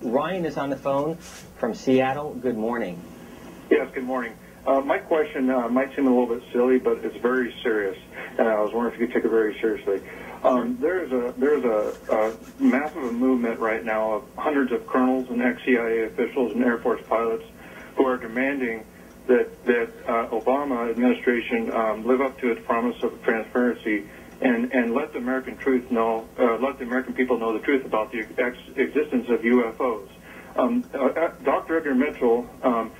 Ryan is on the phone from Seattle. Good morning. Yes, good morning. My question might seem a little bit silly, but it's very serious, and I was wondering if you could take it very seriously. There's a massive movement right now of hundreds of colonels and ex-CIA officials and Air Force pilots who are demanding that Obama administration live up to its promise of transparency and let the American let the American people know the truth about the existence of UFOs. Dr. Edgar Mitchell, an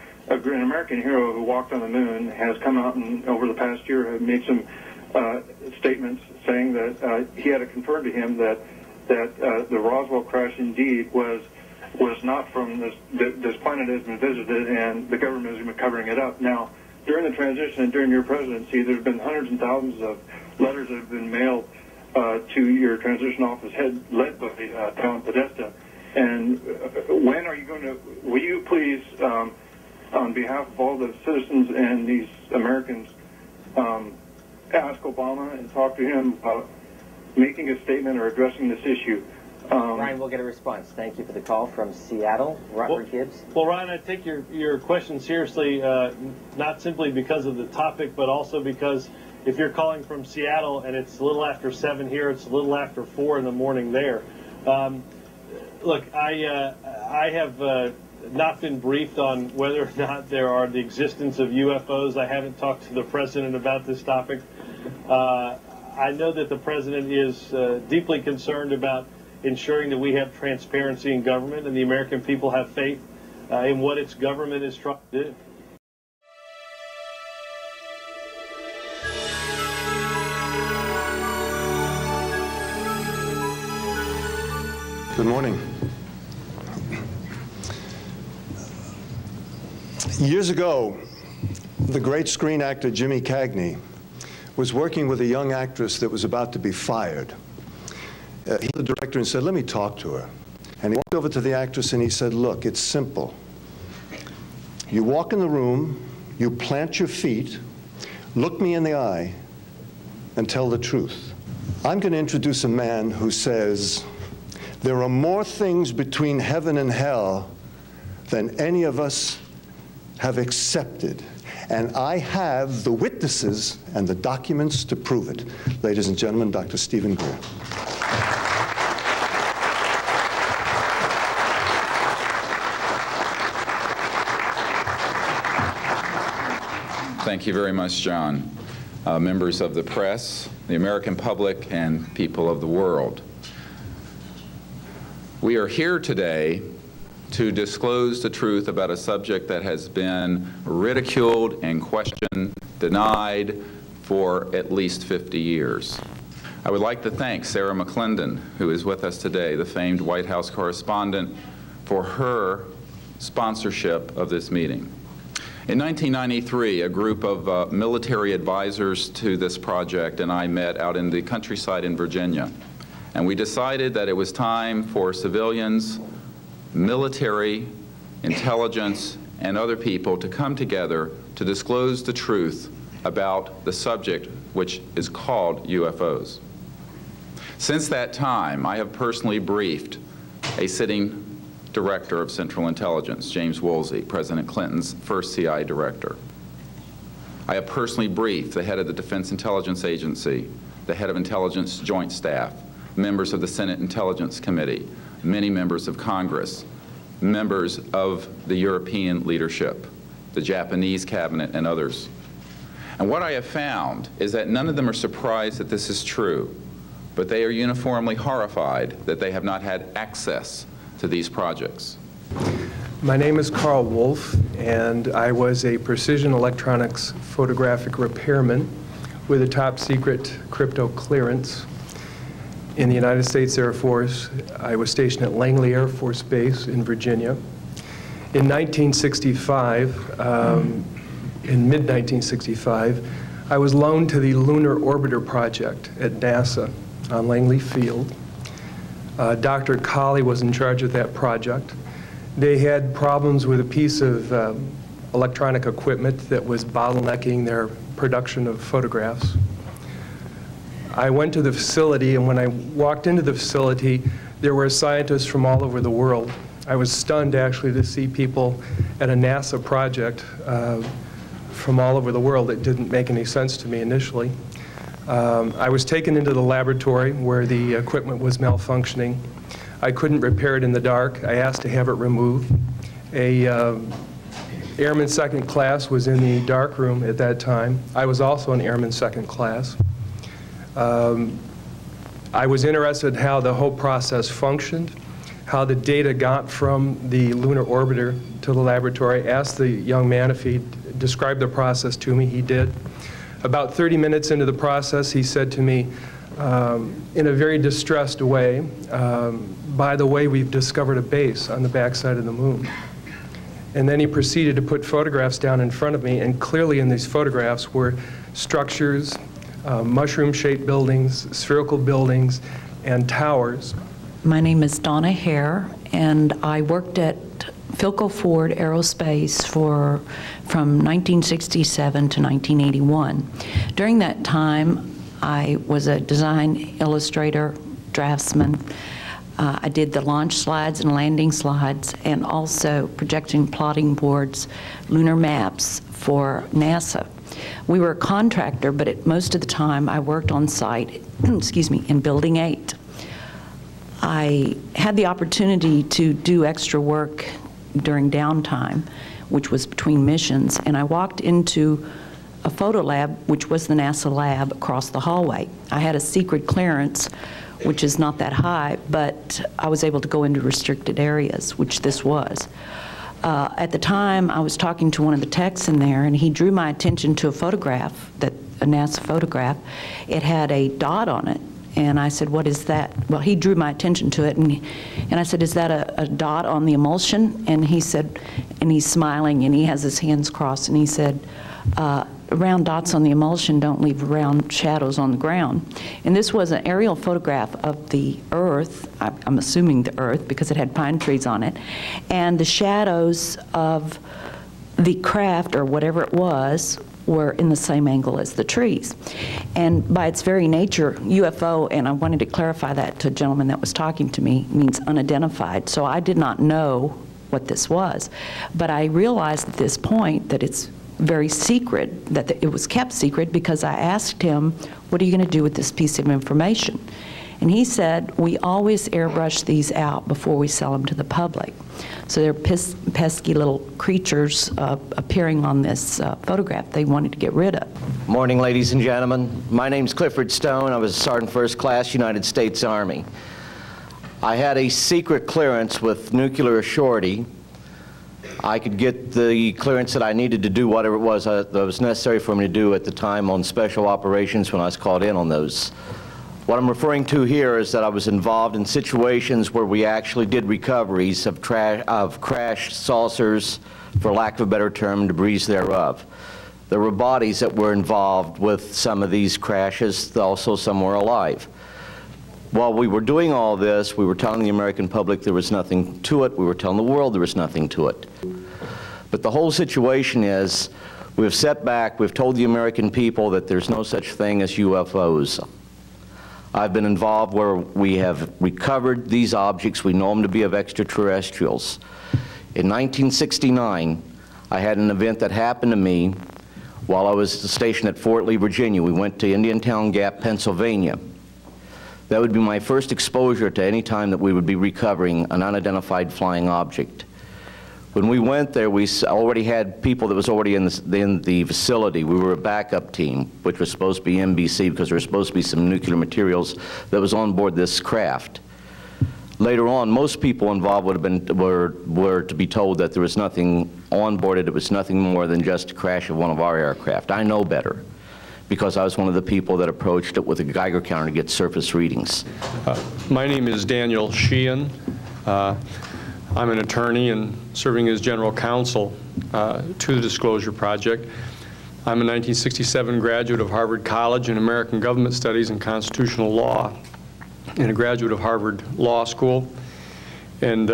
American hero who walked on the moon, has come out and over the past year have made some statements saying that he had it confirmed to him that the Roswell crash indeed was not from this planet has been visited, and the government has been covering it up. Now, during the transition and during your presidency, there's been hundreds and thousands of letters that have been mailed to your transition office led by Tom Podesta. And when are you going to, will you please, on behalf of all the citizens and these Americans, ask Obama and talk to him about making a statement or addressing this issue? Ryan, we'll get a response. Thank you for the call from Seattle. Robert Gibbs. Well, Ryan, I take your question seriously, not simply because of the topic, but also because if you're calling from Seattle and it's a little after 7 here, it's a little after 4 in the morning there. Look, I have not been briefed on whether or not there are the existence of UFOs. I haven't talked to the president about this topic. I know that the president is deeply concerned about ensuring that we have transparency in government and the American people have faith in what its government is trying to do. Good morning. Years ago, the great screen actor Jimmy Cagney was working with a young actress that was about to be fired. He was the director and said, "Let me talk to her." And he walked over to the actress and he said, "Look, it's simple. You walk in the room, you plant your feet, look me in the eye, and tell the truth. I'm going to introduce a man who says, there are more things between heaven and hell than any of us have accepted. And I have the witnesses and the documents to prove it." Ladies and gentlemen, Dr. Stephen Greer. Thank you very much, John. Members of the press, the American public, and people of the world. We are here today to disclose the truth about a subject that has been ridiculed and questioned, denied for at least 50 years. I would like to thank Sarah McClendon, who is with us today, the famed White House correspondent, for her sponsorship of this meeting. In 1993, a group of military advisors to this project and I met out in the countryside in Virginia, and we decided that it was time for civilians, military, intelligence, and other people to come together to disclose the truth about the subject which is called UFOs. Since that time, I have personally briefed a sitting director of Central Intelligence, James Woolsey, President Clinton's first CIA director. I have personally briefed the head of the Defense Intelligence Agency, the head of Intelligence Joint Staff, members of the Senate Intelligence Committee, many members of Congress, members of the European leadership, the Japanese cabinet, and others. And what I have found is that none of them are surprised that this is true, but they are uniformly horrified that they have not had access to these projects. My name is Carl Wolf, and I was a precision electronics photographic repairman with a top secret crypto clearance in the United States Air Force. I was stationed at Langley Air Force Base in Virginia. In 1965, in mid-1965, I was loaned to the Lunar Orbiter Project at NASA on Langley Field. Dr. Colley was in charge of that project. They had problems with a piece of electronic equipment that was bottlenecking their production of photographs. I went to the facility, and when I walked into the facility, there were scientists from all over the world. I was stunned, actually, to see people at a NASA project from all over the world. It didn't make any sense to me initially. I was taken into the laboratory where the equipment was malfunctioning. I couldn't repair it in the dark. I asked to have it removed. A Airman Second Class was in the dark room at that time. I was also an Airman Second Class. I was interested in how the whole process functioned, how the data got from the lunar orbiter to the laboratory. I asked the young man if he'd describe the process to me. He did. About 30 minutes into the process, he said to me, in a very distressed way, by the way, we've discovered a base on the backside of the moon. And then he proceeded to put photographs down in front of me, and clearly in these photographs were structures, mushroom-shaped buildings, spherical buildings, and towers. My name is Donna Hare, and I worked at Philco Ford Aerospace from 1967 to 1981. During that time, I was a design illustrator, draftsman. I did the launch slides and landing slides, and also projection plotting boards, lunar maps for NASA. We were a contractor, but most of the time I worked on site, excuse me, in Building 8. I had the opportunity to do extra work during downtime, which was between missions, and I walked into a photo lab, which was the NASA lab across the hallway. I had a secret clearance, which is not that high, but I was able to go into restricted areas, which this was. At the time, I was talking to one of the techs in there, and he drew my attention to a photograph, a NASA photograph. It had a dot on it, and I said, what is that? Well, he drew my attention to it, and I said, is that a dot on the emulsion? And he said, and he's smiling, and he has his hands crossed, and he said, round dots on the emulsion don't leave round shadows on the ground. And this was an aerial photograph of the Earth, I'm assuming the Earth, because it had pine trees on it, and the shadows of the craft, or whatever it was, were in the same angle as the trees. And by its very nature, UFO, and I wanted to clarify that to a gentleman that was talking to me, means unidentified. So I did not know what this was. But I realized at this point that it's very secret, that it was kept secret, because I asked him, what are you going to do with this piece of information? And he said, we always airbrush these out before we sell them to the public. So they're pesky little creatures appearing on this photograph they wanted to get rid of. Morning, ladies and gentlemen. My name's Clifford Stone. I was a Sergeant First Class, United States Army. I had a secret clearance with nuclear surety. I could get the clearance that I needed to do whatever it was that was necessary for me to do at the time on special operations when I was called in on those. What I'm referring to here is that I was involved in situations where we actually did recoveries of crashed saucers, for lack of a better term, debris thereof. There were bodies that were involved with some of these crashes, also some were alive. While we were doing all this, we were telling the American public there was nothing to it. We were telling the world there was nothing to it. But the whole situation is, we've set back, we've told the American people that there's no such thing as UFOs. I've been involved where we have recovered these objects. We know them to be of extraterrestrials. In 1969, I had an event that happened to me while I was stationed at Fort Lee, Virginia. We went to Indiantown Gap, Pennsylvania. That would be my first exposure to any time that we would be recovering an unidentified flying object. When we went there, we already had people that was already in the facility. We were a backup team, which was supposed to be NBC, because there was supposed to be some nuclear materials that was on board this craft. Later on, most people involved would have been, were to be told that there was nothing on board it. It was nothing more than just a crash of one of our aircraft. I know better, because I was one of the people that approached it with a Geiger counter to get surface readings. My name is Daniel Sheehan. I'm an attorney and serving as general counsel to the Disclosure Project. I'm a 1967 graduate of Harvard College in American Government Studies and Constitutional Law, and a graduate of Harvard Law School. And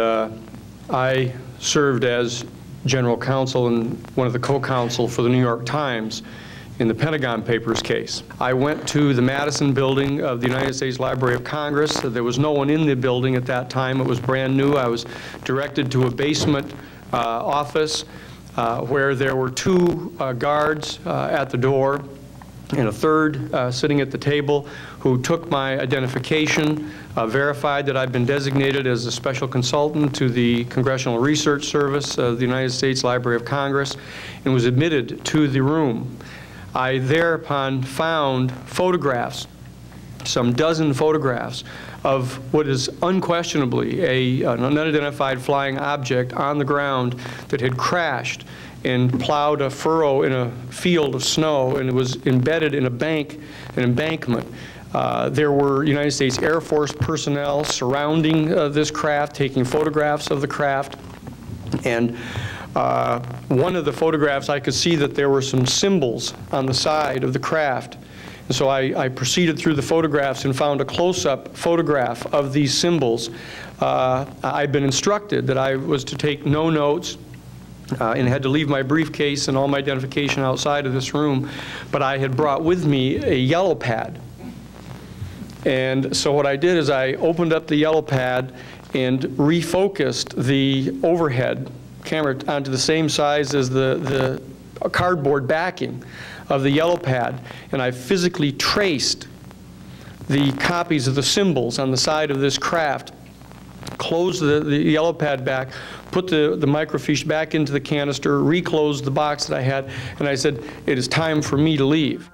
I served as general counsel and one of the co-counsel for the New York Times in the Pentagon Papers case. I went to the Madison building of the United States Library of Congress. There was no one in the building at that time. It was brand new. I was directed to a basement office where there were 2 guards at the door and a third sitting at the table who took my identification, verified that I'd been designated as a special consultant to the Congressional Research Service of the United States Library of Congress, and was admitted to the room. I thereupon found photographs, some dozen photographs, of what is unquestionably an unidentified flying object on the ground that had crashed and plowed a furrow in a field of snow, and it was embedded in an embankment. There were United States Air Force personnel surrounding this craft, taking photographs of the craft. And one of the photographs, I could see that there were some symbols on the side of the craft. And so I proceeded through the photographs and found a close-up photograph of these symbols. I'd been instructed that I was to take no notes, and had to leave my briefcase and all my identification outside of this room, but I had brought with me a yellow pad. And so what I did is I opened up the yellow pad and refocused the overhead camera onto the same size as the cardboard backing of the yellow pad, and I physically traced the copies of the symbols on the side of this craft, closed the yellow pad back, put the microfiche back into the canister, reclosed the box that I had, and I said, it is time for me to leave.